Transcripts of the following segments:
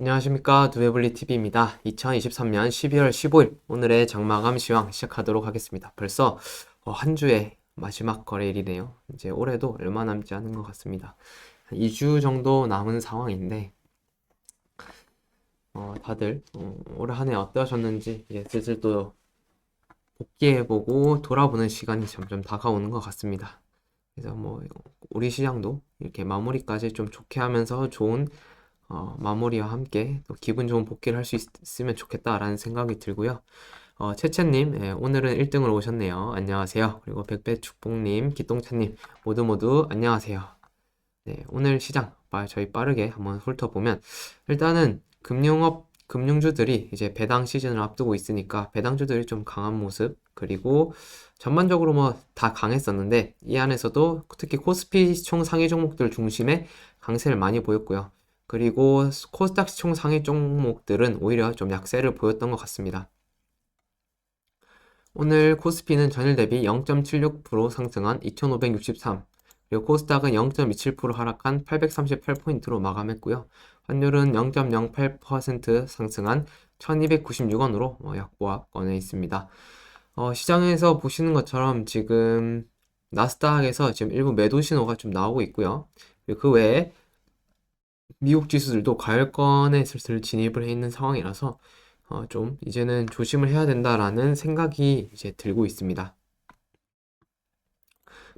안녕하십니까, 두웨블리TV입니다. 2023년 12월 15일 오늘의 장마감 시황 시작하도록 하겠습니다. 벌써 한 주의 마지막 거래일이네요. 이제 올해도 얼마 남지 않은 것 같습니다. 한 2주 정도 남은 상황인데 다들 올 한 해 어떠셨는지 이제 슬슬 또 복귀해보고 돌아보는 시간이 점점 다가오는 것 같습니다. 그래서 우리 시장도 이렇게 마무리까지 좀 좋게 하면서 좋은 마무리와 함께 또 기분 좋은 복귀를 할 수 있으면 좋겠다라는 생각이 들고요. 채채님, 오늘은 1등으로 오셨네요. 안녕하세요. 그리고 백배축복님, 기똥차님, 모두 안녕하세요. 네, 오늘 시장 저희 빠르게 한번 훑어보면 일단은 금융주들이 이제 배당 시즌을 앞두고 있으니까 배당주들이 좀 강한 모습, 그리고 전반적으로 뭐 다 강했었는데 이 안에서도 특히 코스피 시총 상위 종목들 중심에 강세를 많이 보였고요. 그리고 코스닥 시총 상위 종목들은 오히려 좀 약세를 보였던 것 같습니다. 오늘 코스피는 전일 대비 0.76% 상승한 2563, 그리고 코스닥은 0.27% 하락한 838포인트로 마감했고요. 환율은 0.08% 상승한 1296원으로 약보합권에 있습니다. 시장에서 보시는 것처럼 지금 나스닥에서 지금 일부 매도 신호가 좀 나오고 있고요. 그리고 그 외에 미국 지수들도 과열권에 슬슬 진입을 해 있는 상황이라서 좀 이제는 조심을 해야 된다라는 생각이 이제 들고 있습니다.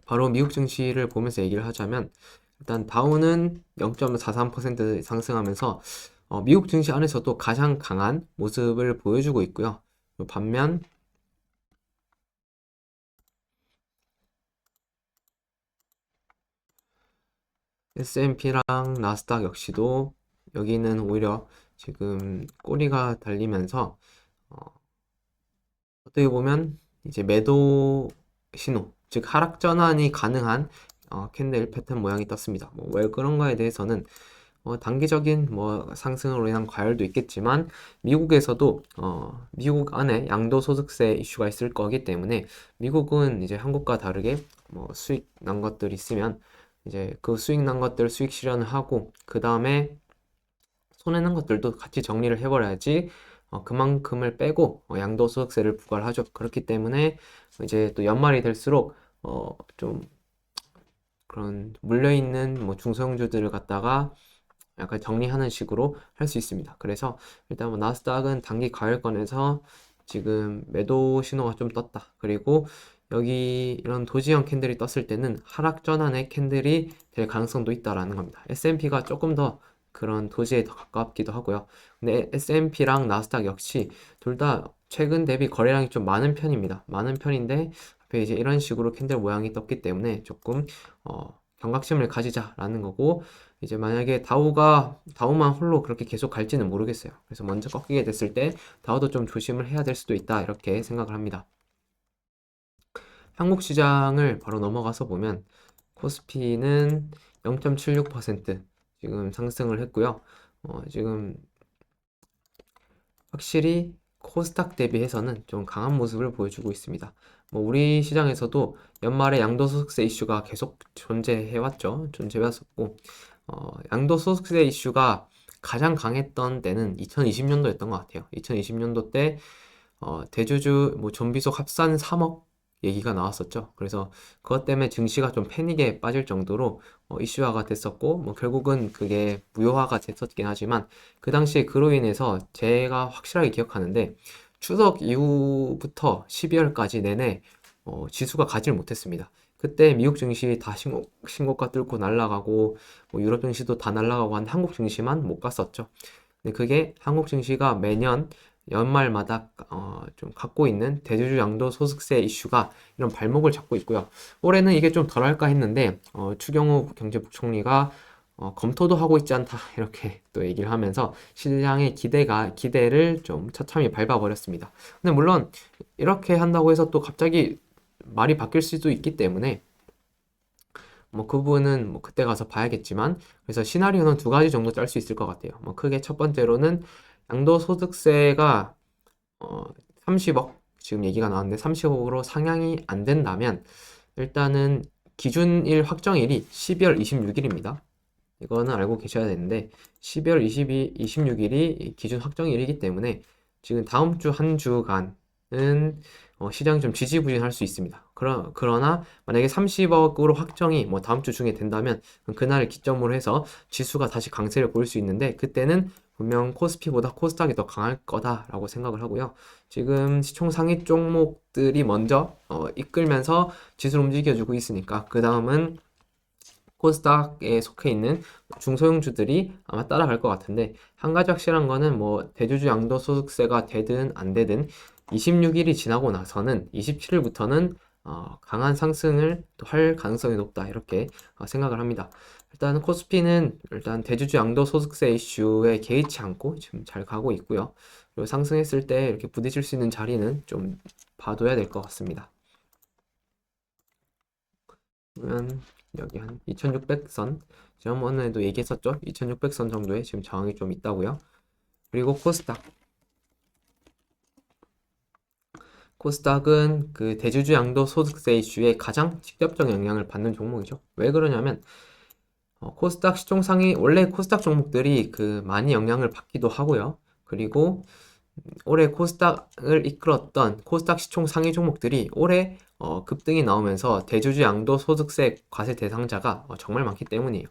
바로 미국 증시를 보면서 얘기를 하자면 일단 다우는 0.43% 상승하면서 미국 증시 안에서도 가장 강한 모습을 보여주고 있고요. 반면 S&P랑 나스닥 역시도 여기는 오히려 지금 꼬리가 달리면서 어떻게 보면 이제 매도 신호, 즉 하락 전환이 가능한 캔들 패턴 모양이 떴습니다. 왜 그런가에 대해서는 단기적인 상승으로 인한 과열도 있겠지만 미국에서도 미국 안에 양도소득세 이슈가 있을 거기 때문에 미국은 이제 한국과 다르게 수익 난 것들 있으면 이제 그 수익 난 것들 수익 실현을 하고 그 다음에 손해난 것들도 같이 정리를 해버려야지 그만큼을 빼고 양도소득세를 부과를 하죠. 그렇기 때문에 이제 또 연말이 될수록 좀 그런 물려있는 중소형주들을 갖다가 약간 정리하는 식으로 할 수 있습니다. 그래서 일단 나스닥은 단기 과열권에서 지금 매도 신호가 좀 떴다. 그리고 여기 이런 도지형 캔들이 떴을 때는 하락 전환의 캔들이 될 가능성도 있다라는 겁니다. S&P가 조금 더 그런 도지에 더 가깝기도 하고요. 근데 S&P랑 나스닥 역시 둘 다 최근 대비 거래량이 좀 많은 편입니다. 많은 편인데 앞에 이제 이런 식으로 캔들 모양이 떴기 때문에 조금 경각심을 가지자라는 거고, 이제 만약에 다우만 홀로 그렇게 계속 갈지는 모르겠어요. 그래서 먼저 꺾이게 됐을 때 다우도 좀 조심을 해야 될 수도 있다, 이렇게 생각을 합니다. 한국 시장을 바로 넘어가서 보면 코스피는 0.76% 지금 상승을 했고요. 지금 확실히 코스닥 대비해서는 좀 강한 모습을 보여주고 있습니다. 우리 시장에서도 연말에 양도소득세 이슈가 계속 존재해왔죠. 존재해왔었고, 양도소득세 이슈가 가장 강했던 때는 2020년도였던 것 같아요. 2020년도 때 대주주 좀비속 합산 3억 얘기가 나왔었죠. 그래서 그것 때문에 증시가 좀 패닉에 빠질 정도로 이슈화가 됐었고, 결국은 그게 무효화가 됐었긴 하지만 그 당시에 그로 인해서 제가 확실하게 기억하는데 추석 이후부터 12월까지 내내 지수가 가질 못했습니다. 그때 미국 증시 다 신고가 뚫고 날아가고 유럽 증시도 다 날아가고 한 한국 증시만 못 갔었죠. 근데 그게 한국 증시가 매년 연말마다 좀 갖고 있는 대주주 양도소득세 이슈가 이런 발목을 잡고 있고요. 올해는 이게 좀 덜할까 했는데 추경호 경제부총리가 검토도 하고 있지 않다, 이렇게 또 얘기를 하면서 시장의 기대를 좀 처참히 밟아버렸습니다. 근데 물론 이렇게 한다고 해서 또 갑자기 말이 바뀔 수도 있기 때문에 그 부분은 그때 가서 봐야겠지만, 그래서 시나리오는 두 가지 정도 짤 수 있을 것 같아요. 크게 첫 번째로는 양도소득세가 30억 지금 얘기가 나왔는데 30억으로 상향이 안 된다면 일단은 기준일 확정일이 12월 26일입니다. 이거는 알고 계셔야 되는데 12월 26일이 기준 확정일이기 때문에 지금 다음 주 한 주간은 시장이 좀 지지부진할 수 있습니다. 그러나 만약에 30억으로 확정이 뭐 다음 주 중에 된다면 그날을 기점으로 해서 지수가 다시 강세를 보일 수 있는데 그때는 분명 코스피보다 코스닥이 더 강할 거다라고 생각을 하고요. 지금 시총 상위 종목들이 먼저 이끌면서 지수를 움직여주고 있으니까 그 다음은 코스닥에 속해 있는 중소형주들이 아마 따라갈 것 같은데 한 가지 확실한 거는 뭐 대주주 양도소득세가 되든 안 되든 26일이 지나고 나서는 27일부터는 강한 상승을 또 할 가능성이 높다 이렇게 생각을 합니다. 일단 코스피는 일단 대주주 양도소득세 이슈에 개의치 않고 지금 잘 가고 있고요. 그리고 상승했을 때 이렇게 부딪힐 수 있는 자리는 좀 봐둬야 될 것 같습니다. 그러면 여기 한 2600선 지난번에도 얘기했었죠. 2600선 정도에 지금 저항이 좀 있다고요. 그리고 코스닥은 그 대주주 양도소득세 이슈에 가장 직접적 영향을 받는 종목이죠. 왜 그러냐면 코스닥 시총 상위 원래 코스닥 종목들이 그 많이 영향을 받기도 하고요. 그리고 올해 코스닥을 이끌었던 코스닥 시총 상위 종목들이 올해 급등이 나오면서 대주주 양도소득세 과세 대상자가 정말 많기 때문이에요.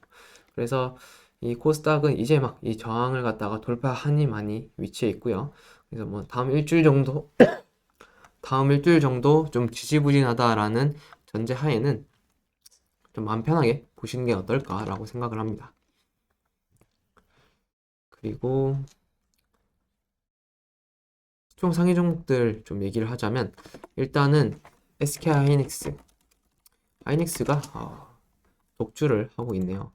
그래서 이 코스닥은 이제 막 이 저항을 갖다가 돌파하니 많이 위치해 있고요. 그래서 뭐 다음 일주일 정도 좀 지지부진하다라는 전제 하에는 좀 마음 편하게 보시는 게 어떨까라고 생각을 합니다. 그리고 총 상위 종목들 좀 얘기를 하자면 일단은 SK 하이닉스가 독주를 하고 있네요.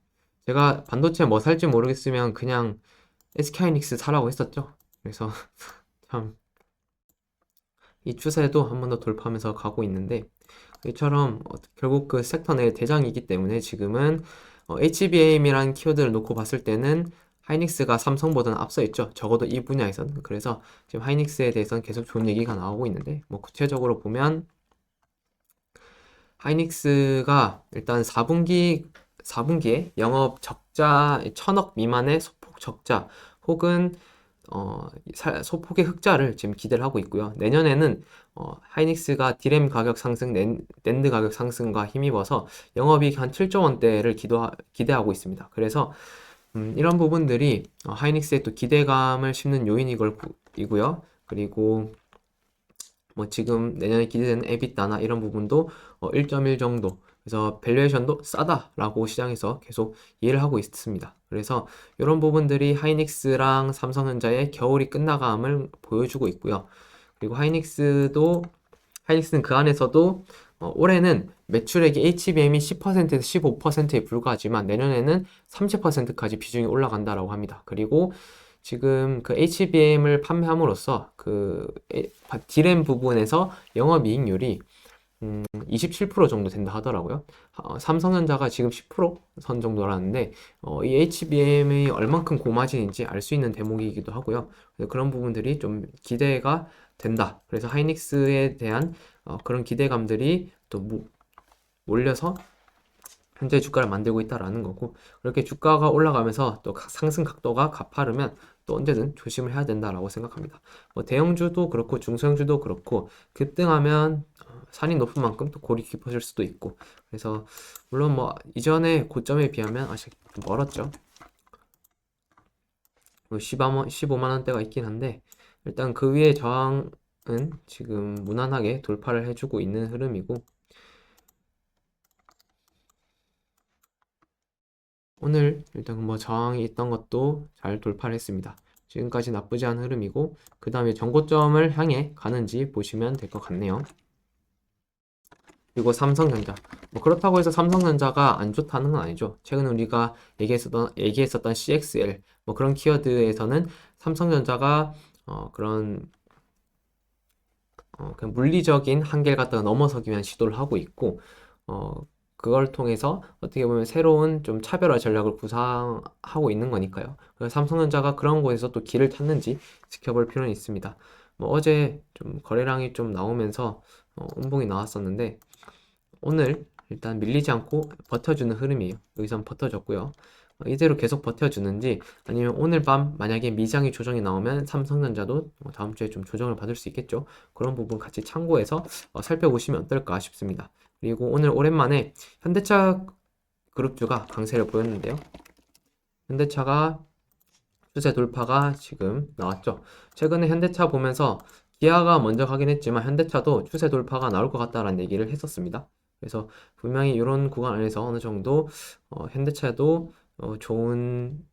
제가 반도체 뭐 살지 모르겠으면 그냥 SK 하이닉스 사라고 했었죠. 그래서 참 이 추세도 한 번 더 돌파하면서 가고 있는데 이처럼 결국 그 섹터 내 대장이기 때문에 지금은 HBM이라는 키워드를 놓고 봤을 때는 하이닉스가 삼성보다는 앞서 있죠. 적어도 이 분야에서는. 그래서 지금 하이닉스에 대해서는 계속 좋은 얘기가 나오고 있는데 뭐 구체적으로 보면 하이닉스가 일단 4분기에 영업 적자 1000억 미만의 소폭 적자 혹은 소폭의 흑자를 지금 기대를 하고 있고요. 내년에는 하이닉스가 디램 가격 상승, 낸드 가격 상승과 힘입어서 영업이익 한 7조 원대를 기대하고 있습니다. 그래서 이런 부분들이 하이닉스에 또 기대감을 심는 요인이고요. 그리고 뭐 지금 내년에 기대되는 에비타나 이런 부분도 1.1 정도 그래서 밸류에이션도 싸다라고 시장에서 계속 이해를 하고 있습니다. 그래서 이런 부분들이 하이닉스랑 삼성전자의 겨울이 끝나감을 보여주고 있고요. 그리고 하이닉스는 그 안에서도 올해는 매출액이 HBM이 10%에서 15%에 불과하지만 내년에는 30%까지 비중이 올라간다라고 합니다. 그리고 지금 그 HBM을 판매함으로써 그 디램 부분에서 영업이익률이 27% 정도 된다 하더라고요. 삼성전자가 지금 10%선 정도라는데 이 HBM이 얼만큼 고마진인지 알 수 있는 대목이기도 하고요. 그런 부분들이 좀 기대가 된다. 그래서 하이닉스에 대한 그런 기대감들이 또 몰려서 현재 주가를 만들고 있다라는 거고 그렇게 주가가 올라가면서 또 상승 각도가 가파르면 또 언제든 조심을 해야 된다라고 생각합니다. 뭐 대형주도 그렇고 중소형주도 그렇고 급등하면 산이 높은 만큼 또 골이 깊어질 수도 있고 그래서 물론 뭐 이전의 고점에 비하면 아직 좀 멀었죠. 15만 원대가 있긴 한데 일단 그 위에 저항은 지금 무난하게 돌파를 해주고 있는 흐름이고 오늘 일단 뭐 저항이 있던 것도 잘 돌파를 했습니다. 지금까지 나쁘지 않은 흐름이고 그 다음에 정고점을 향해 가는지 보시면 될 것 같네요. 그리고 삼성전자 뭐 그렇다고 해서 삼성전자가 안 좋다는 건 아니죠. 최근 우리가 얘기했었던 CXL 뭐 그런 키워드에서는 삼성전자가 그런 그냥 물리적인 한계를 갖다가 넘어서기 위한 시도를 하고 있고 그걸 통해서 어떻게 보면 새로운 좀 차별화 전략을 구상하고 있는 거니까요. 그래서 삼성전자가 그런 곳에서 또 길을 찾는지 지켜볼 필요는 있습니다. 뭐 어제 좀 거래량이 좀 나오면서 음봉이 나왔었는데 오늘 일단 밀리지 않고 버텨주는 흐름이에요. 여기서 버텨줬고요. 이대로 계속 버텨주는지, 아니면 오늘 밤 만약에 미장이 조정이 나오면 삼성전자도 다음 주에 좀 조정을 받을 수 있겠죠. 그런 부분 같이 참고해서 살펴보시면 어떨까 싶습니다. 그리고 오늘 오랜만에 현대차 그룹주가 강세를 보였는데요. 현대차가 추세 돌파가 지금 나왔죠. 최근에 현대차 보면서 기아가 먼저 가긴 했지만 현대차도 추세 돌파가 나올 것 같다라는 얘기를 했었습니다. 그래서 분명히 이런 구간 안에서 어느 정도 현대차도 좋은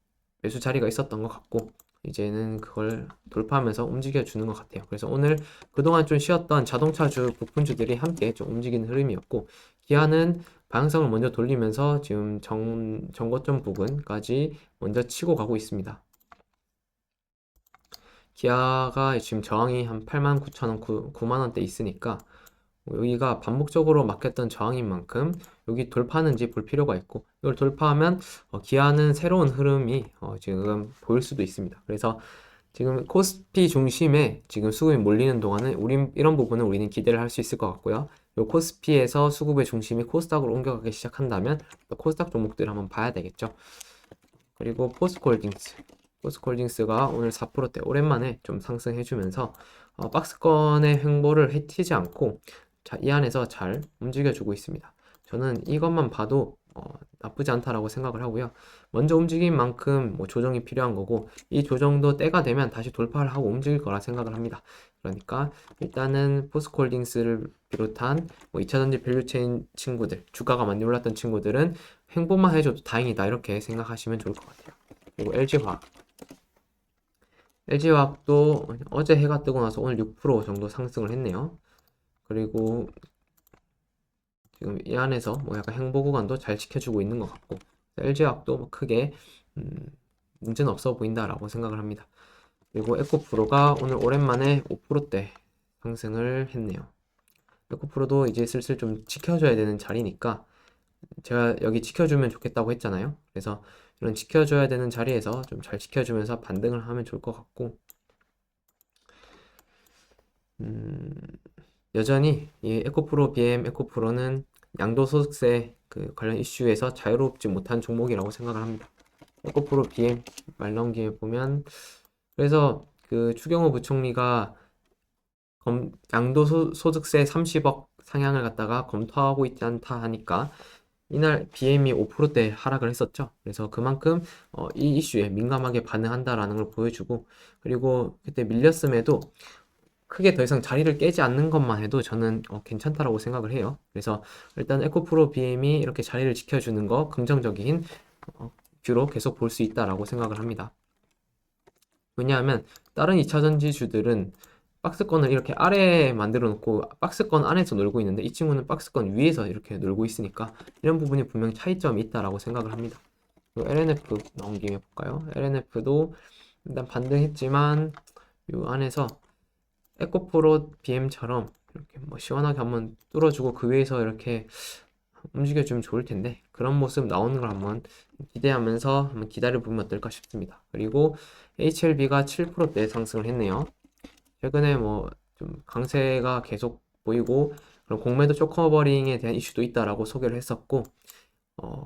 매수 자리가 있었던 것 같고, 이제는 그걸 돌파하면서 움직여 주는 것 같아요. 그래서 오늘 그동안 좀 쉬었던 자동차주 부품주들이 함께 좀 움직이는 흐름이었고, 기아는 방향성을 먼저 돌리면서 지금 정고점 부근까지 먼저 치고 가고 있습니다. 기아가 지금 저항이 한 89,000원, 9만원대 있으니까 여기가 반복적으로 막혔던 저항인 만큼 여기 돌파하는지 볼 필요가 있고, 이걸 돌파하면 기아는 새로운 흐름이 지금 보일 수도 있습니다. 그래서 지금 코스피 중심에 지금 수급이 몰리는 동안은 이런 부분은 우리는 기대를 할 수 있을 것 같고요. 요 코스피에서 수급의 중심이 코스닥으로 옮겨가기 시작한다면 코스닥 종목들 한번 봐야 되겠죠. 그리고 포스코홀딩스가 오늘 4%대 오랜만에 좀 상승해주면서 박스권의 횡보를 튀지 않고 이 안에서 잘 움직여주고 있습니다. 저는 이것만 봐도 나쁘지 않다라고 생각을 하고요. 먼저 움직인 만큼 뭐 조정이 필요한 거고, 이 조정도 때가 되면 다시 돌파를 하고 움직일 거라 생각을 합니다. 그러니까 일단은 포스코홀딩스를 비롯한 뭐 2차전지 밸류체인 친구들, 주가가 많이 올랐던 친구들은 횡보만 해줘도 다행이다 이렇게 생각하시면 좋을 것 같아요. 그리고 LG화학도 어제 해가 뜨고 나서 오늘 6% 정도 상승을 했네요. 그리고 지금 이 안에서 뭐 약간 행보 구간도 잘 지켜주고 있는 것 같고, LG화학도 뭐 크게 문제는 없어 보인다라고 생각을 합니다. 그리고 에코프로가 오늘 오랜만에 5%대 상승을 했네요. 에코프로도 이제 슬슬 좀 지켜줘야 되는 자리니까, 제가 여기 지켜주면 좋겠다고 했잖아요. 그래서 이런 지켜줘야 되는 자리에서 좀 잘 지켜주면서 반등을 하면 좋을 것 같고, 여전히 이 에코프로 BM 에코프로는 양도소득세 그 관련 이슈에서 자유롭지 못한 종목이라고 생각을 합니다. 에코프로 BM 말 나온 김에 보면, 그래서 그 추경호 부총리가 양도소득세 30억 상향을 갖다가 검토하고 있지 않다 하니까 이날 BM이 5%대 하락을 했었죠. 그래서 그만큼 이 이슈에 민감하게 반응한다라는 걸 보여주고, 그리고 그때 밀렸음에도 크게 더 이상 자리를 깨지 않는 것만 해도 저는 괜찮다라고 생각을 해요. 그래서 일단 에코프로 BM이 이렇게 자리를 지켜주는 거 긍정적인 뷰로 계속 볼 수 있다라고 생각을 합니다. 왜냐하면 다른 2차전지주들은 박스권을 이렇게 아래에 만들어 놓고 박스권 안에서 놀고 있는데, 이 친구는 박스권 위에서 이렇게 놀고 있으니까 이런 부분이 분명 차이점이 있다라고 생각을 합니다. 그리고 LNF 나온 김에 볼까요? LNF도 일단 반등했지만 이 안에서 에코프로 BM처럼 이렇게 뭐 시원하게 한번 뚫어주고 그 위에서 이렇게 움직여주면 좋을 텐데, 그런 모습 나오는 걸 한번 기대하면서 한번 기다려보면 어떨까 싶습니다. 그리고 HLB가 7%대 상승을 했네요. 최근에 뭐 좀 강세가 계속 보이고, 그런 공매도 쇼커버링에 대한 이슈도 있다라고 소개를 했었고,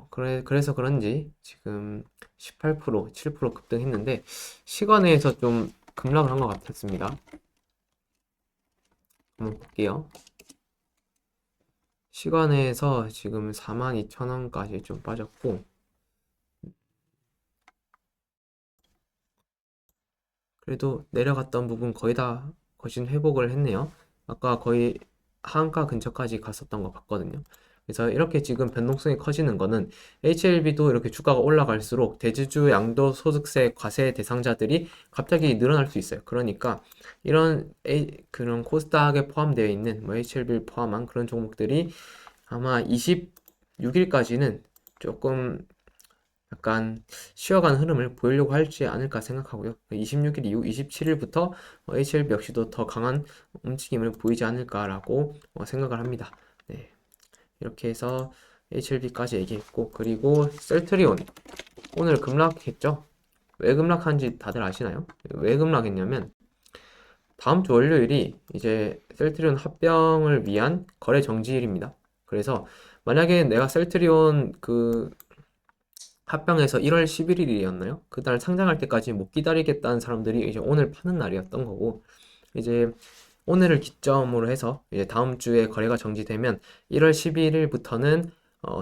그래서 그런지 지금 18%, 7% 급등했는데 시간에서 좀 급락을 한 것 같았습니다. 한번 볼게요. 시간에서 지금 42,000원까지 좀 빠졌고, 그래도 내려갔던 부분 거의 다 거진 회복을 했네요. 아까 거의 하한가 근처까지 갔었던 거 봤거든요. 그래서 이렇게 지금 변동성이 커지는 거는 HLB도 이렇게 주가가 올라갈수록 대주주 양도소득세 과세 대상자들이 갑자기 늘어날 수 있어요. 그러니까 이런 그런 코스닥에 포함되어 있는 뭐 HLB를 포함한 그런 종목들이 아마 26일까지는 조금 약간 쉬어가는 흐름을 보이려고 하지 않을까 생각하고요. 26일 이후 27일부터 HLB 역시도 더 강한 움직임을 보이지 않을까라고 생각을 합니다. 네, 이렇게 해서 HLB까지 얘기했고, 그리고 셀트리온 오늘 급락했죠? 왜 급락한지 다들 아시나요? 왜 급락했냐면 다음 주 월요일이 이제 셀트리온 합병을 위한 거래 정지일입니다. 그래서 만약에 내가 셀트리온 그 합병해서 1월 11일이었나요? 그날 상장할 때까지 못 기다리겠다는 사람들이 이제 오늘 파는 날이었던 거고, 이제 오늘을 기점으로 해서 이제 다음 주에 거래가 정지되면 1월 11일부터는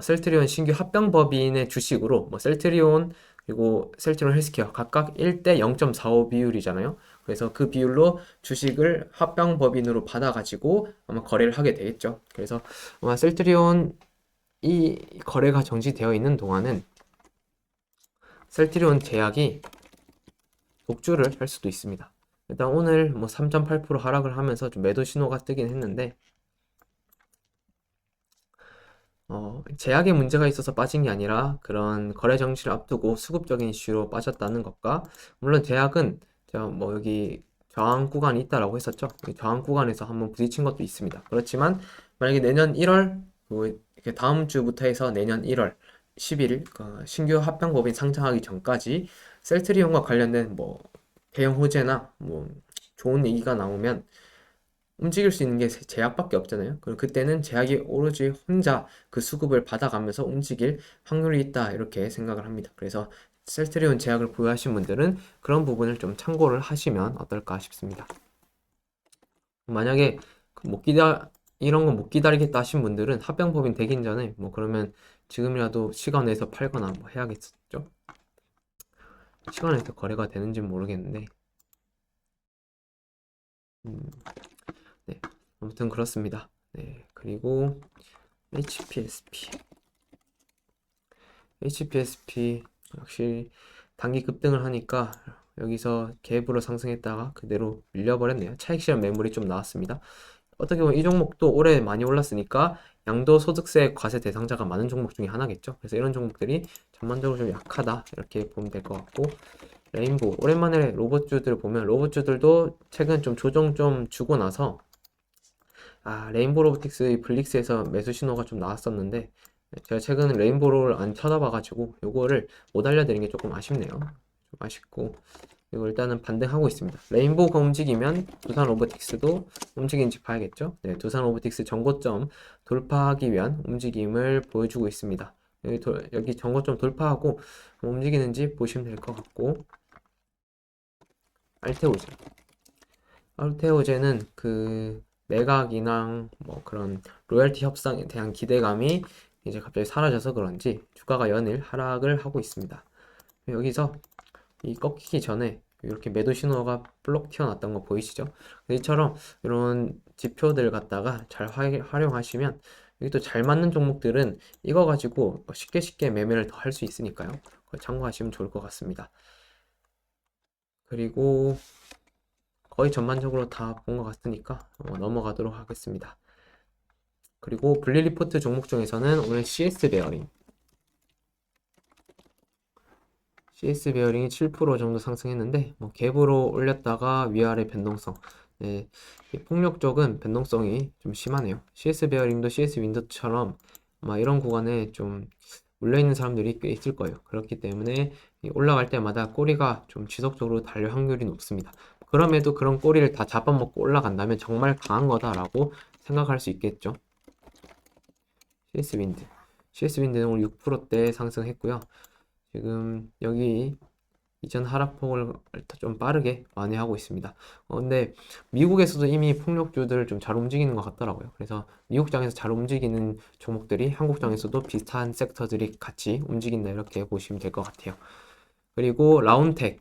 셀트리온 신규 합병 법인의 주식으로 뭐 셀트리온 그리고 셀트리온 헬스케어 각각 1대 0.45 비율이잖아요. 그래서 그 비율로 주식을 합병 법인으로 받아가지고 아마 거래를 하게 되겠죠. 그래서 아마 셀트리온 이 거래가 정지되어 있는 동안은 셀트리온 제약이 독주를 할 수도 있습니다. 일단 오늘 뭐 3.8% 하락을 하면서 좀 매도 신호가 뜨긴 했는데 제약에 문제가 있어서 빠진 게 아니라 그런 거래 정지를 앞두고 수급적인 이슈로 빠졌다는 것과 물론 제약은 제가 뭐 여기 저항 구간이 있다라고 했었죠. 이 저항 구간에서 한번 부딪힌 것도 있습니다. 그렇지만 만약에 내년 1월 이렇게 다음 주부터 해서 내년 1월 11일 신규 합병법인 상장하기 전까지 셀트리온과 관련된 뭐 대형 호재나 뭐 좋은 얘기가 나오면 움직일 수 있는 게 제약밖에 없잖아요. 그럼 그때는 제약이 오로지 혼자 그 수급을 받아가면서 움직일 확률이 있다 이렇게 생각을 합니다. 그래서 셀트리온 제약을 보유하신 분들은 그런 부분을 좀 참고를 하시면 어떨까 싶습니다. 만약에 이런 거 못 기다리겠다 하신 분들은 합병법인 되긴 전에 뭐 그러면 지금이라도 시간 내서 팔거나 뭐 해야겠죠. 시간 내서 거래가 되는지 모르겠는데 음, 네. 아무튼 그렇습니다. 네. 그리고 HPSP 역시 단기 급등을 하니까 여기서 갭으로 상승했다가 그대로 밀려버렸네요. 차익 실현 매물이 좀 나왔습니다. 어떻게 보면 이 종목도 올해 많이 올랐으니까 양도소득세 과세 대상자가 많은 종목 중에 하나겠죠. 그래서 이런 종목들이 전반적으로 좀 약하다 이렇게 보면 될 것 같고, 레인보우 오랜만에 로봇주들 보면 로봇주들도 최근 좀 조정 좀 주고 나서 레인보우 로보틱스 블릭스에서 매수 신호가 좀 나왔었는데 제가 최근 레인보우를 안 쳐다봐가지고 요거를 못 알려드린 게 조금 아쉽네요. 좀 아쉽고 이거 일단은 반등하고 있습니다. 레인보우가 움직이면 두산 로보틱스도 움직이는지 봐야겠죠. 네, 두산 로보틱스 전고점 돌파하기 위한 움직임을 보여주고 있습니다. 여기 전고점 돌파하고 움직이는지 보시면 될 것 같고, 알테오제 알테오제는 그 매각이랑 뭐 그런 로열티 협상에 대한 기대감이 이제 갑자기 사라져서 그런지 주가가 연일 하락을 하고 있습니다. 여기서 이 꺾이기 전에 이렇게 매도 신호가 블록 튀어났던 거 보이시죠? 이처럼 이런 지표들 갖다가 잘 활용하시면 여기 또 잘 맞는 종목들은 이거 가지고 쉽게 매매를 더 할 수 있으니까요. 그거 참고하시면 좋을 것 같습니다. 그리고 거의 전반적으로 다 본 것 같으니까 넘어가도록 하겠습니다. 그리고 분리리포트 종목 중에서는 오늘 CS 베어링이 7% 정도 상승했는데 뭐 갭으로 올렸다가 위아래 변동성. 네, 폭력 쪽은 변동성이 좀 심하네요. CS 베어링도 CS 윈도처럼 이런 구간에 좀 물려있는 사람들이 꽤 있을 거예요. 그렇기 때문에 올라갈 때마다 꼬리가 좀 지속적으로 달릴 확률이 높습니다. 그럼에도 그런 꼬리를 다 잡아먹고 올라간다면 정말 강한 거다라고 생각할 수 있겠죠. CS 윈드. CS 윈드는 오늘 6%대 상승했고요. 지금 여기 이전 하락폭을 좀 빠르게 완화하고 있습니다. 근데 미국에서도 이미 폭력주들 좀 잘 움직이는 것 같더라고요. 그래서 미국장에서 잘 움직이는 종목들이 한국장에서도 비슷한 섹터들이 같이 움직인다 이렇게 보시면 될 것 같아요. 그리고 라운텍도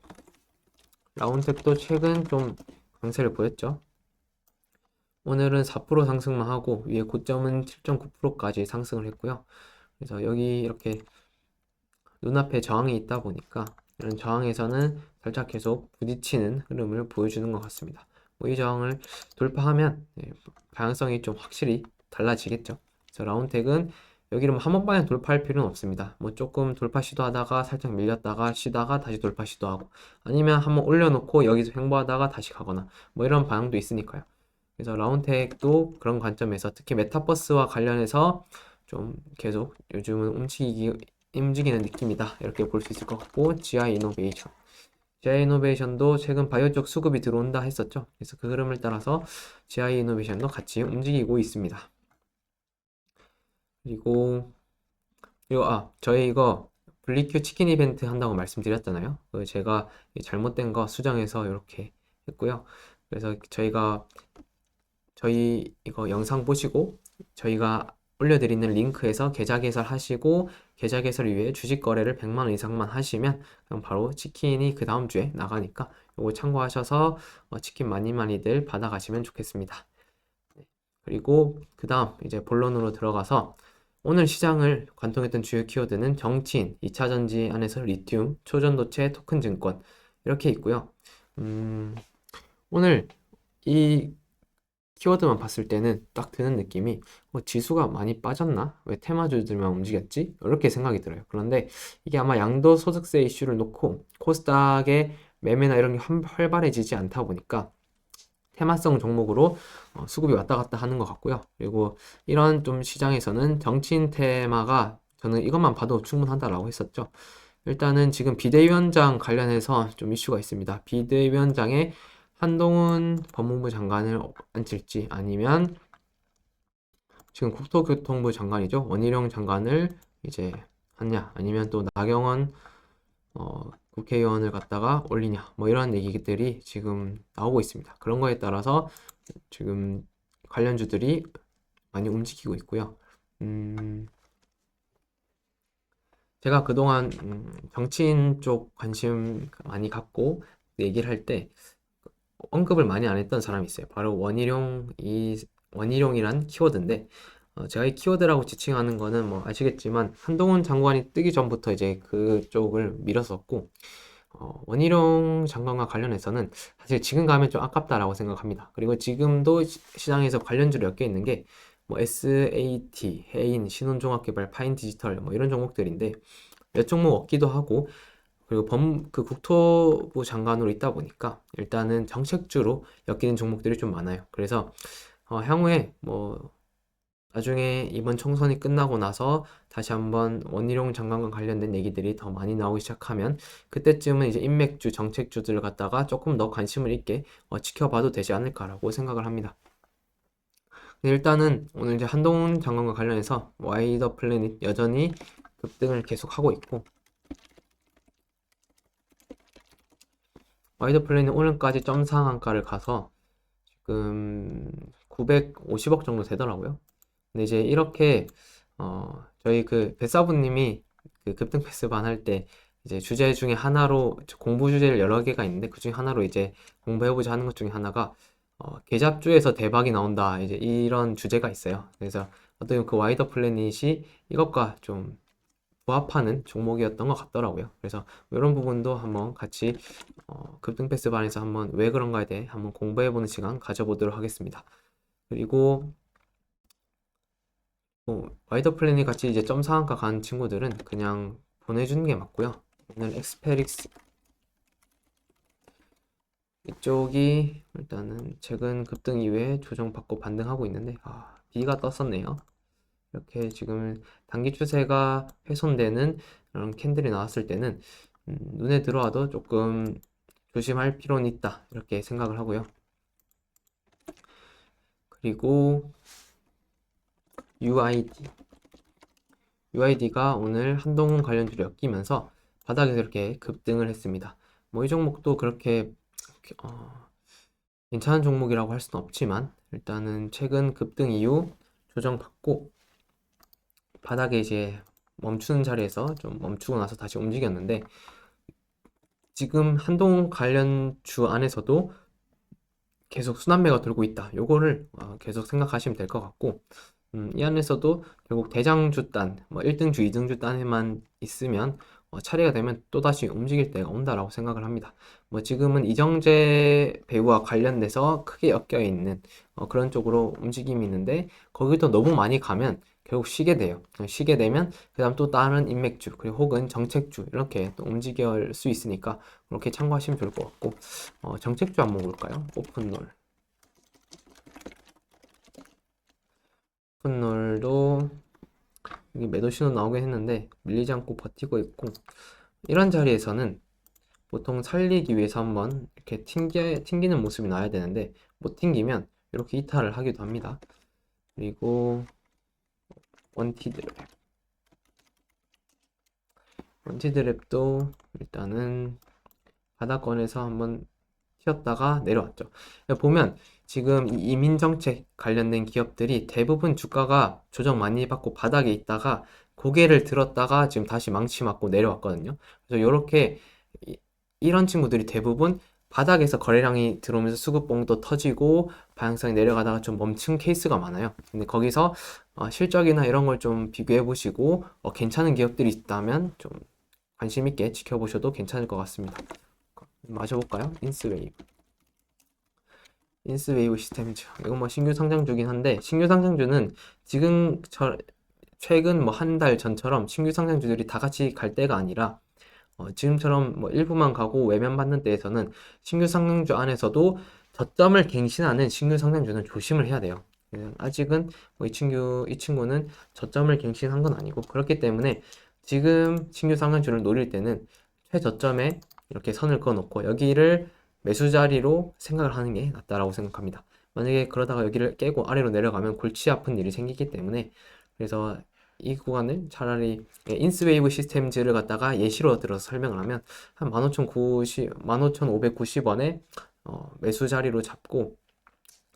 최근 좀 강세를 보였죠. 오늘은 4% 상승만 하고 위에 고점은 7.9%까지 상승을 했고요. 그래서 여기 이렇게 눈앞에 저항이 있다 보니까 이런 저항에서는 살짝 계속 부딪히는 흐름을 보여주는 것 같습니다. 이 저항을 돌파하면 방향성이 좀 확실히 달라지겠죠. 그래서 라운텍은 여기를 한 번만에 돌파할 필요는 없습니다. 조금 돌파 시도하다가 살짝 밀렸다가 쉬다가 다시 돌파 시도하고, 아니면 한번 올려놓고 여기서 횡보하다가 다시 가거나 이런 방향도 있으니까요. 그래서 라운텍도 그런 관점에서 특히 메타버스와 관련해서 좀 계속 요즘은 움직이는 느낌이다 이렇게 볼 수 있을 것 같고, GI 이노베이션도 최근 바이오 쪽 수급이 들어온다 했었죠. 그래서 그 흐름을 따라서 GI 이노베이션도 같이 움직이고 있습니다. 그리고 저희 이거 블리큐 치킨 이벤트 한다고 말씀드렸잖아요. 제가 잘못된 거 수정해서 이렇게 했고요. 그래서 저희 이거 영상 보시고 저희가 올려드리는 링크에서 계좌 개설하시고 계좌 개설 이후에 주식 거래를 100만 원 이상만 하시면 그럼 바로 치킨이 그 다음 주에 나가니까 이거 참고하셔서 치킨 많이들 받아가시면 좋겠습니다. 그리고 그 다음 이제 본론으로 들어가서 오늘 시장을 관통했던 주요 키워드는 정치인, 2차전지 안에서 리튬, 초전도체, 토큰 증권 이렇게 있고요. 오늘 이 키워드만 봤을 때는 딱 드는 느낌이 지수가 많이 빠졌나? 왜 테마주들만 움직였지? 이렇게 생각이 들어요. 그런데 이게 아마 양도소득세 이슈를 놓고 코스닥의 매매나 이런 게 활발해지지 않다 보니까 테마성 종목으로 수급이 왔다 갔다 하는 것 같고요. 그리고 이런 좀 시장에서는 정치인 테마가 저는 이것만 봐도 충분하다라고 했었죠. 일단은 지금 비대위원장 관련해서 좀 이슈가 있습니다. 비대위원장에 한동훈 법무부 장관을 앉힐지 아니면 지금 국토교통부 장관이죠. 원희룡 장관을 이제 하냐 아니면 또 나경원 국회의원을 갖다가 올리냐 뭐 이런 얘기들이 지금 나오고 있습니다. 그런 거에 따라서 지금 관련주들이 많이 움직이고 있고요. 제가 그동안 정치인 쪽 관심 많이 갖고 얘기를 할 때 언급을 많이 안 했던 사람이 있어요. 바로 원희룡이란 키워드인데 제가 이 키워드라고 지칭하는 거는 뭐 아시겠지만 한동훈 장관이 뜨기 전부터 이제 그쪽을 밀었었고 원희룡 장관과 관련해서는 사실 지금 가면 좀 아깝다라고 생각합니다. 그리고 지금도 시장에서 관련주로 엮여 있는 게 뭐 SAT, 해인, 신혼종합개발, 파인디지털 뭐 이런 종목들인데 몇 종목 없기도 하고 그리고 그 국토부 장관으로 있다 보니까 일단은 정책주로 엮이는 종목들이 좀 많아요. 그래서 향후에 뭐 나중에 이번 총선이 끝나고 나서 다시 한번 원희룡 장관과 관련된 얘기들이 더 많이 나오기 시작하면 그때쯤은 이제 인맥주, 정책주들을 갖다가 조금 더 관심을 있게 지켜봐도 되지 않을까라고 생각을 합니다. 일단은 오늘 이제 한동훈 장관과 관련해서 와이더 플래닛 여전히 급등을 계속하고 있고 와이더 플래닛 오늘까지 점 상한가를 가서 지금 950억 정도 되더라고요. 근데 이제 이렇게 저희 그 뱃사부님이 그 급등 패스반 할 때 이제 주제 중에 하나로 공부 주제를 여러 개가 있는데 그 중에 하나로 이제 공부해보자 하는 것 중에 하나가 계잡주에서 대박이 나온다 이제 이런 주제가 있어요. 그래서 어떤 그 와이더 플래닛이 이것과 좀 부합하는 종목이었던 것 같더라고요. 그래서 이런 부분도 한번 같이 급등 패스반에서 한번 왜 그런가에 대해 한번 공부해보는 시간 가져보도록 하겠습니다. 그리고 와이더 플래닛 같이 이제 점 상한가 간 친구들은 그냥 보내주는 게 맞고요. 오늘 엑스페릭스 이쪽이 일단은 최근 급등 이후에 조정받고 반등하고 있는데 B가 떴었네요. 이렇게 지금 단기 추세가 훼손되는 그런 캔들이 나왔을 때는 눈에 들어와도 조금 조심할 필요는 있다 이렇게 생각을 하고요. 그리고 UID가 오늘 한동훈 관련주로 엮이면서 바닥에서 이렇게 급등을 했습니다. 뭐 이 종목도 그렇게 괜찮은 종목이라고 할 수는 없지만 일단은 최근 급등 이후 조정받고 바닥에 이제 멈추는 자리에서 좀 멈추고 나서 다시 움직였는데 지금 한동훈 관련주 안에서도 계속 순환매가 돌고 있다. 요거를 계속 생각하시면 될 것 같고 이 안에서도 결국 대장주 단, 뭐 1등주, 2등주 단에만 있으면 차례가 되면 또다시 움직일 때가 온다라고 생각을 합니다. 뭐 지금은 이정재 배우와 관련돼서 크게 엮여 있는 그런 쪽으로 움직임이 있는데 거기도 너무 많이 가면 결국 쉬게 돼요. 쉬게 되면 그 다음 또 다른 인맥주 그리고 혹은 정책주 이렇게 또 움직일 수 있으니까 그렇게 참고하시면 좋을 것 같고 정책주 한번 볼까요? 오픈롤도 여기 매도 신호 나오긴 했는데 밀리지 않고 버티고 있고 이런 자리에서는 보통 살리기 위해서 한번 이렇게 튕기는 모습이 나야 되는데 못 튕기면 이렇게 이탈을 하기도 합니다. 그리고 원티드 먼지드랩도 일단은 바닥권에서 한번 튀었다가 내려왔죠. 보면 지금 이 이민정책 관련된 기업들이 대부분 주가가 조정 많이 받고 바닥에 있다가 고개를 들었다가 지금 다시 망치 맞고 내려왔거든요. 그래서 이렇게 이런 친구들이 대부분 바닥에서 거래량이 들어오면서 수급봉도 터지고 방향성이 내려가다가 좀 멈춘 케이스가 많아요. 근데 거기서 실적이나 이런 걸 좀 비교해 보시고 괜찮은 기업들이 있다면 좀 관심 있게 지켜보셔도 괜찮을 것 같습니다. 마셔볼까요? 인스웨이브 시스템즈. 이건 뭐 신규 상장주긴 한데, 신규 상장주는 지금 최근 뭐 한 달 전처럼 신규 상장주들이 다 같이 갈 때가 아니라 지금처럼 뭐 일부만 가고 외면 받는 때에서는 신규 상장주 안에서도 저점을 갱신하는 신규 상장주는 조심을 해야 돼요. 아직은 뭐 이 친구는 저점을 갱신한 건 아니고, 그렇기 때문에 지금 신규 상장주를 노릴 때는 최저점에 이렇게 선을 그어놓고 여기를 매수 자리로 생각을 하는 게 낫다라고 생각합니다. 만약에 그러다가 여기를 깨고 아래로 내려가면 골치 아픈 일이 생기기 때문에, 그래서 이 구간을 차라리 인스웨이브 시스템즈를 갖다가 예시로 들어서 설명을 하면 한 15,590원에 매수 자리로 잡고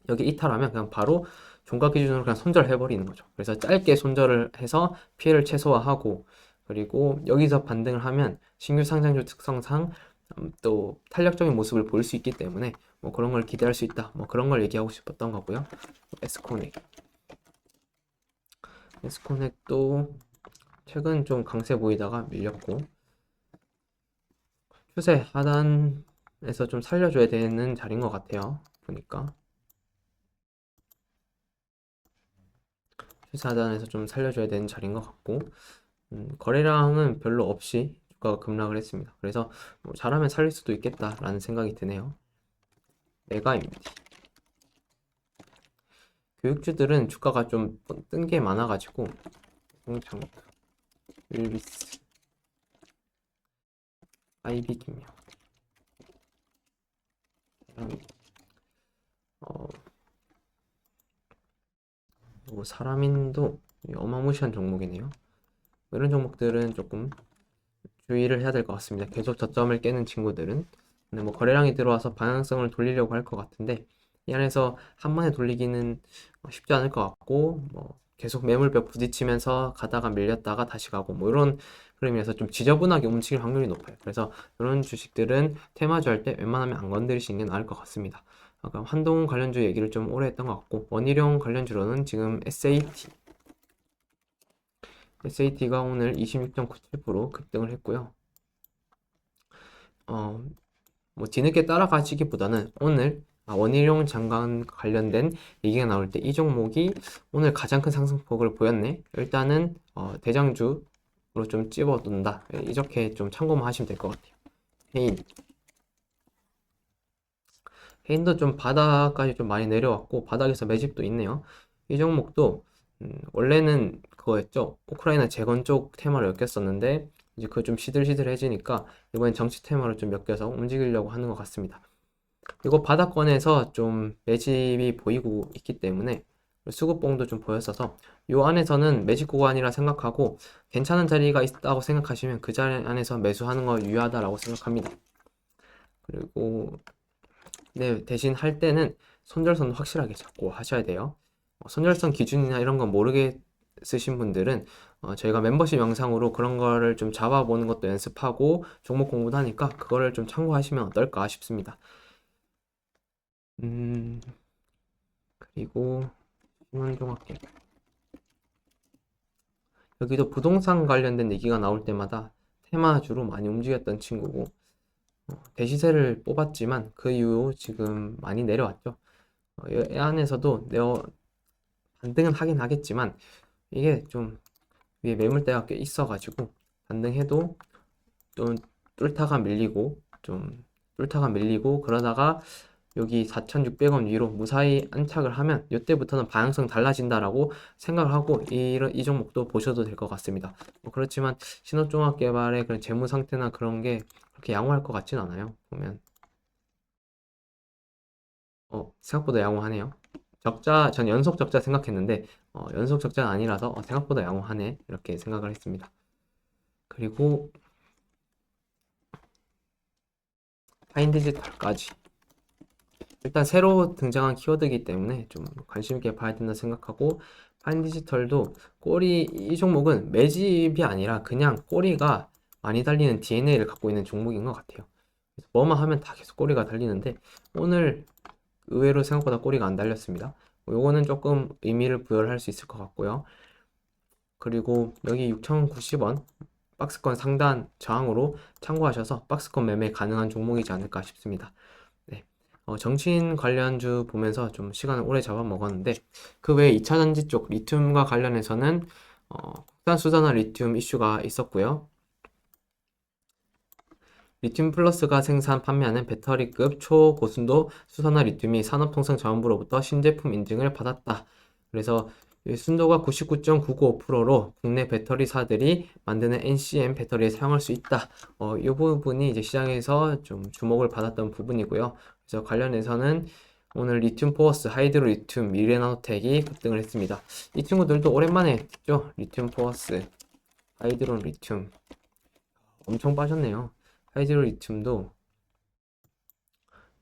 여기 이탈하면 그냥 바로 종가 기준으로 그냥 손절해 버리는 거죠. 그래서 짧게 손절을 해서 피해를 최소화하고, 그리고 여기서 반등을 하면 신규 상장주 특성상 또 탄력적인 모습을 보일 수 있기 때문에 뭐 그런 걸 기대할 수 있다, 뭐 그런 걸 얘기하고 싶었던 거고요. 에스코넥도 최근 좀 강세 보이다가 밀렸고, 추세 하단에서 좀 살려줘야 되는 자리인 것 같아요. 보니까 추세 하단에서 좀 살려줘야 되는 자리인 것 같고, 거래량은 별로 없이 주가가 급락을 했습니다. 그래서 뭐 잘하면 살릴 수도 있겠다라는 생각이 드네요. 메가입니다. 교육주들은 주가가 좀 뜬 게 많아가지고 홍창, 윌비스, 아이비김요. 뭐 사람인도 어마무시한 종목이네요. 이런 종목들은 조금 주의를 해야 될 것 같습니다. 계속 저점을 깨는 친구들은. 근데 뭐 거래량이 들어와서 방향성을 돌리려고 할 것 같은데 이 안에서 한 번에 돌리기는 쉽지 않을 것 같고, 뭐 계속 매물벽 부딪히면서 가다가 밀렸다가 다시 가고 뭐 이런 흐름이라서 좀 지저분하게 움직일 확률이 높아요. 그래서 이런 주식들은 테마주 할 때 웬만하면 안 건드리시는 게 나을 것 같습니다. 아까 한동 관련주 얘기를 좀 오래 했던 것 같고, 원희룡 관련주로는 지금 SAT가 오늘 26.97% 급등을 했고요. 뭐 뒤늦게 따라가시기보다는 오늘 원희룡 장관 관련된 얘기가 나올 때 이 종목이 오늘 가장 큰 상승폭을 보였네. 일단은 대장주로 좀 찝어둔다. 이렇게 좀 참고만 하시면 될 것 같아요. 해인도 좀 바닥까지 좀 많이 내려왔고 바닥에서 매집도 있네요. 이 종목도 원래는 그거였죠. 우크라이나 재건 쪽 테마를 엮였었는데 이제 그거 좀 시들시들해지니까 이번엔 정치 테마로 좀 엮여서 움직이려고 하는 것 같습니다. 이거 바닥권에서 좀 매집이 보이고 있기 때문에 수급봉도 좀 보였어서 요 안에서는 매집 구간이라 생각하고 괜찮은 자리가 있다고 생각하시면 그 자리 안에서 매수하는 거 유효하다라고 생각합니다. 그리고 네, 대신 할 때는 손절선 확실하게 잡고 하셔야 돼요. 손절선 기준이나 이런 건 모르게 쓰신 분들은 저희가 멤버십 영상으로 그런 거를 좀 잡아보는 것도 연습하고 종목 공부도 하니까 그거를 좀 참고하시면 어떨까 싶습니다. 그리고 신한종합계 여기도 부동산 관련된 얘기가 나올 때마다 테마주로 많이 움직였던 친구고 대시세를 뽑았지만 그 이후 지금 많이 내려왔죠. 이 안에서도 반등은 하긴 하겠지만 이게 좀 위에 매물대가 꽤 있어가지고 반등해도 좀 뚫다가 밀리고 그러다가 여기 4,600원 위로 무사히 안착을 하면 이때부터는 방향성 달라진다라고 생각을 하고 이 종목도 보셔도 될 것 같습니다. 뭐 그렇지만 신호종합개발의 그런 재무 상태나 그런 게 그렇게 양호할 것 같진 않아요. 보면 생각보다 양호하네요. 전 연속 적자 생각했는데 연속 적자는 아니라서 생각보다 양호하네 이렇게 생각을 했습니다. 그리고 파인디지털까지. 일단 새로 등장한 키워드이기 때문에 좀 관심 있게 봐야 된다 생각하고, 파인디지털도 이 종목은 매집이 아니라 그냥 꼬리가 많이 달리는 DNA를 갖고 있는 종목인 것 같아요. 그래서 뭐만 하면 다 계속 꼬리가 달리는데, 오늘 의외로 생각보다 꼬리가 안 달렸습니다. 요거는 조금 의미를 부여할 수 있을 것 같고요. 그리고 여기 6,090원 박스권 상단 저항으로 참고하셔서 박스권 매매 가능한 종목이지 않을까 싶습니다. 네. 정치인 관련주 보면서 좀 시간을 오래 잡아먹었는데, 그 외에 2차전지 쪽 리튬과 관련해서는 국산 수산화 리튬 이슈가 있었고요. 리튬 플러스가 생산 판매하는 배터리급 초고순도 수산화 리튬이 산업통상자원부로부터 신제품 인증을 받았다. 그래서 순도가 99.995%로 국내 배터리사들이 만드는 NCM 배터리에 사용할 수 있다. 이 부분이 이제 시장에서 좀 주목을 받았던 부분이고요. 그래서 관련해서는 오늘 리튬 포어스, 하이드로 리튬, 미래나노텍이 급등을 했습니다. 이 친구들도 오랜만에 듣죠? 리튬 포어스, 하이드로 리튬 엄청 빠졌네요. 하이드로 리튬도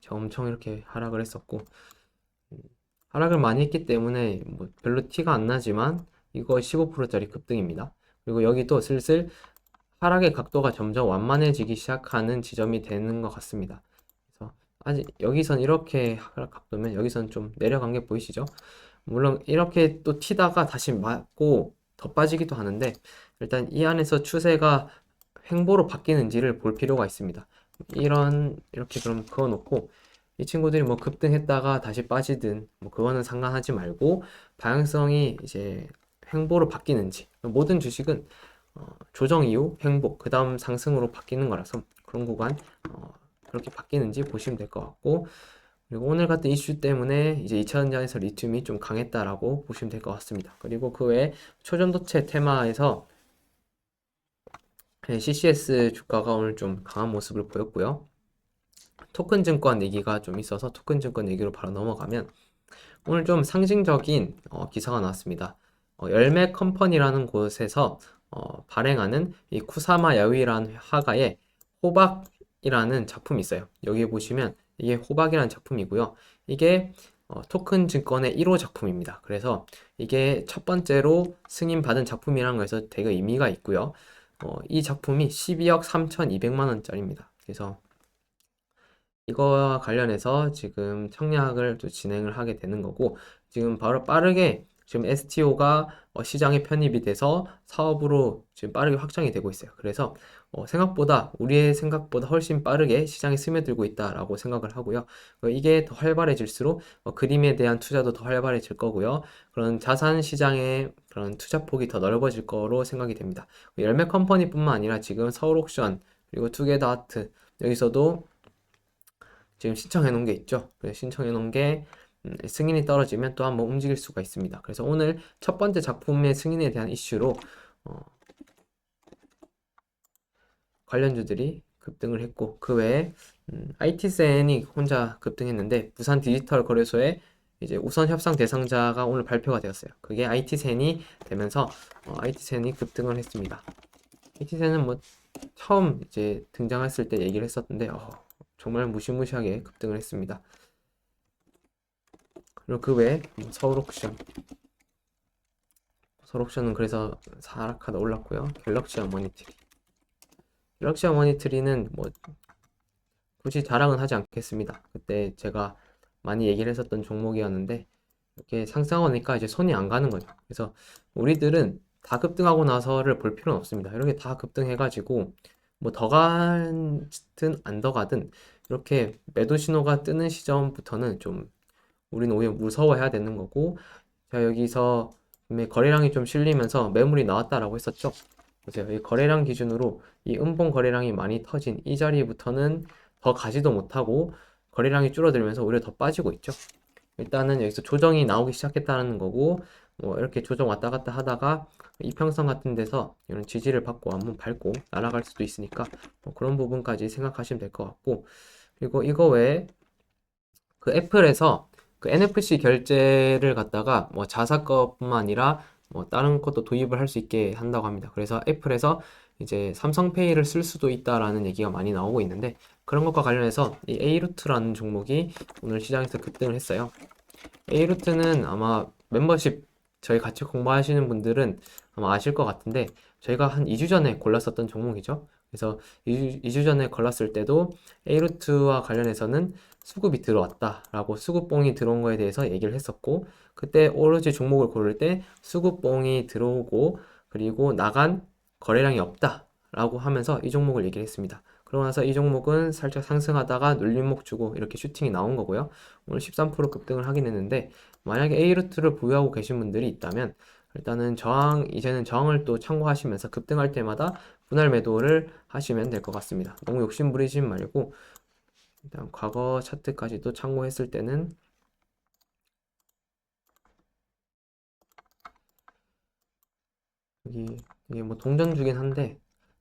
엄청 이렇게 하락을 했었고, 하락을 많이 했기 때문에 뭐 별로 티가 안 나지만 이거 15%짜리 급등입니다. 그리고 여기도 슬슬 하락의 각도가 점점 완만해지기 시작하는 지점이 되는 것 같습니다. 그래서 아직 여기선 이렇게 하락 각도면 여기선 좀 내려간 게 보이시죠? 물론 이렇게 또 튀다가 다시 맞고 더 빠지기도 하는데, 일단 이 안에서 추세가 횡보로 바뀌는지를 볼 필요가 있습니다. 이렇게 그럼 그어놓고, 이 친구들이 뭐 급등했다가 다시 빠지든 뭐 그거는 상관하지 말고, 방향성이 이제 횡보로 바뀌는지, 모든 주식은 조정 이후 횡보, 그 다음 상승으로 바뀌는 거라서 그런 구간 그렇게 바뀌는지 보시면 될 것 같고, 그리고 오늘 같은 이슈 때문에 이제 2차전지에서 리튬이 좀 강했다라고 보시면 될 것 같습니다. 그리고 그 외에 초전도체 테마에서 CCS 주가가 오늘 좀 강한 모습을 보였고요. 토큰 증권 얘기가 좀 있어서 토큰 증권 얘기로 바로 넘어가면, 오늘 좀 상징적인 기사가 나왔습니다. 열매 컴퍼니라는 곳에서 발행하는 이 쿠사마 야위라는 화가의 호박이라는 작품이 있어요. 여기 보시면 이게 호박이라는 작품이고요. 이게 토큰 증권의 1호 작품입니다. 그래서 이게 첫 번째로 승인받은 작품이라는 거에서 되게 의미가 있고요. 이 작품이 12억 3,200만 원짜리입니다. 그래서 이거와 관련해서 지금 청약을 또 진행을 하게 되는 거고, 지금 바로 빠르게 지금 STO가 시장에 편입이 돼서 사업으로 지금 빠르게 확장이 되고 있어요. 그래서 우리의 생각보다 훨씬 빠르게 시장에 스며들고 있다라고 생각을 하고요. 이게 더 활발해질수록 그림에 대한 투자도 더 활발해질 거고요. 그런 자산 시장의 그런 투자폭이 더 넓어질 거로 생각이 됩니다. 열매 컴퍼니뿐만 아니라 지금 서울옥션, 그리고 투게더 아트, 여기서도 지금 신청해 놓은 게 있죠. 그래서 신청해 놓은 게 승인이 떨어지면 또 한번 움직일 수가 있습니다. 그래서 오늘 첫 번째 작품의 승인에 대한 이슈로 관련주들이 급등을 했고, 그 외에 IT센이 혼자 급등했는데, 부산 디지털 거래소에 이제 우선 협상 대상자가 오늘 발표가 되었어요. 그게 IT센이 되면서 IT센이 급등을 했습니다. IT센은 뭐 처음 이제 등장했을 때 얘기를 했었는데 정말 무시무시하게 급등을 했습니다. 그리고 그 외에 서울옥션은 그래서 하락하다 올랐고요. 갤럭시 어머니트리는 뭐 굳이 자랑은 하지 않겠습니다. 그때 제가 많이 얘기를 했었던 종목이었는데, 이렇게 상승하니까 이제 손이 안 가는 거죠. 그래서 우리들은 다 급등하고 나서를 볼 필요는 없습니다. 이렇게 다 급등해가지고 뭐 더 가든 안 더 가든 이렇게 매도 신호가 뜨는 시점부터는 좀 우리는 오히려 무서워해야 되는 거고, 자, 여기서 거래량이 좀 실리면서 매물이 나왔다라고 했었죠. 보세요. 이 거래량 기준으로 이 음봉 거래량이 많이 터진 이 자리부터는 더 가지도 못하고 거래량이 줄어들면서 오히려 더 빠지고 있죠. 일단은 여기서 조정이 나오기 시작했다는 거고, 뭐 이렇게 조정 왔다 갔다 하다가 이평선 같은 데서 이런 지지를 받고 한번 밟고 날아갈 수도 있으니까 뭐 그런 부분까지 생각하시면 될 것 같고, 그리고 이거 외에 그 애플에서 그 NFC 결제를 갖다가 뭐 자사 것뿐만 아니라 뭐 다른 것도 도입을 할 수 있게 한다고 합니다. 그래서 애플에서 이제 삼성페이를 쓸 수도 있다라는 얘기가 많이 나오고 있는데, 그런 것과 관련해서 이 A루트라는 종목이 오늘 시장에서 급등을 했어요. A루트는 아마 멤버십 저희 같이 공부하시는 분들은 아마 아실 것 같은데 저희가 한 2주 전에 골랐었던 종목이죠. 그래서 2주 전에 골랐을 때도 A루트와 관련해서는 수급이 들어왔다라고 수급봉이 들어온 거에 대해서 얘기를 했었고 그때 오로지 종목을 고를 때 수급봉이 들어오고 그리고 나간 거래량이 없다라고 하면서 이 종목을 얘기를 했습니다. 그러고 나서 이 종목은 살짝 상승하다가 눌림목 주고 이렇게 슈팅이 나온 거고요. 오늘 13% 급등을 하긴 했는데 만약에 A루트를 보유하고 계신 분들이 있다면 일단은 이제는 저항을 또 참고하시면서 급등할 때마다 분할 매도를 하시면 될 것 같습니다. 너무 욕심 부리지 말고 일단 과거 차트까지도 참고했을 때는 여기 이게 뭐 동전주긴 한데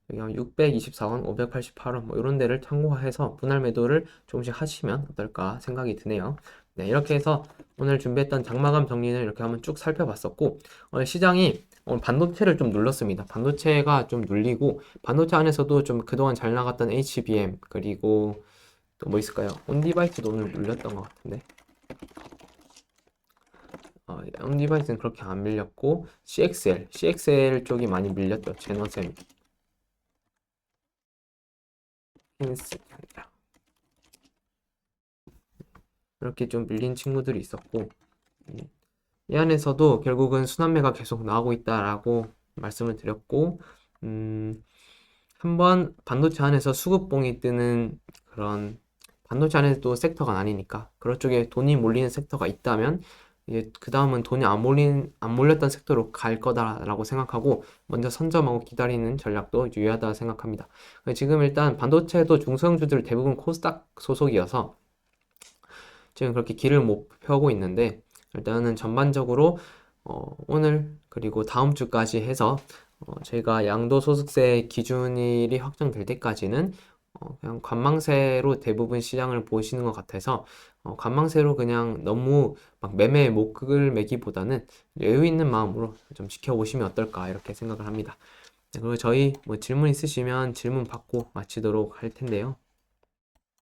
여기 한 624원, 588원 뭐 이런 데를 참고해서 분할 매도를 조금씩 하시면 어떨까 생각이 드네요. 네, 이렇게 해서 오늘 준비했던 장마감 정리는 이렇게 한번 쭉 살펴봤었고 오늘 시장이 오늘 반도체를 좀 눌렀습니다. 반도체가 좀 눌리고 반도체 안에서도 좀 그동안 잘 나갔던 HBM 그리고 또 뭐 있을까요? 온디바이스도 오늘 눌렸던 것 같은데 온디바이스는 그렇게 안 밀렸고 CXL 쪽이 많이 밀렸죠. 제너셈 핀스 이렇게 좀 밀린 친구들이 있었고 이 안에서도 결국은 순환매가 계속 나오고 있다라고 말씀을 드렸고 한번 반도체 안에서 수급봉이 뜨는 그런 반도체 안에도 섹터가 아니니까 그런 쪽에 돈이 몰리는 섹터가 있다면 이제 그 다음은 돈이 안 몰렸던 섹터로 갈 거다라고 생각하고 먼저 선점하고 기다리는 전략도 유효하다 생각합니다. 지금 일단 반도체도 중소형주들 대부분 코스닥 소속이어서 지금 그렇게 길을 못 펴고 있는데 일단은 전반적으로 오늘 그리고 다음 주까지 해서 저희가 양도소득세 기준일이 확정될 때까지는 그냥 관망세로 대부분 시장을 보시는 것 같아서 관망세로 그냥 너무 막 매매에 목을 매기보다는 여유 있는 마음으로 좀 지켜보시면 어떨까 이렇게 생각을 합니다. 네, 그리고 저희 뭐 질문 있으시면 질문 받고 마치도록 할 텐데요.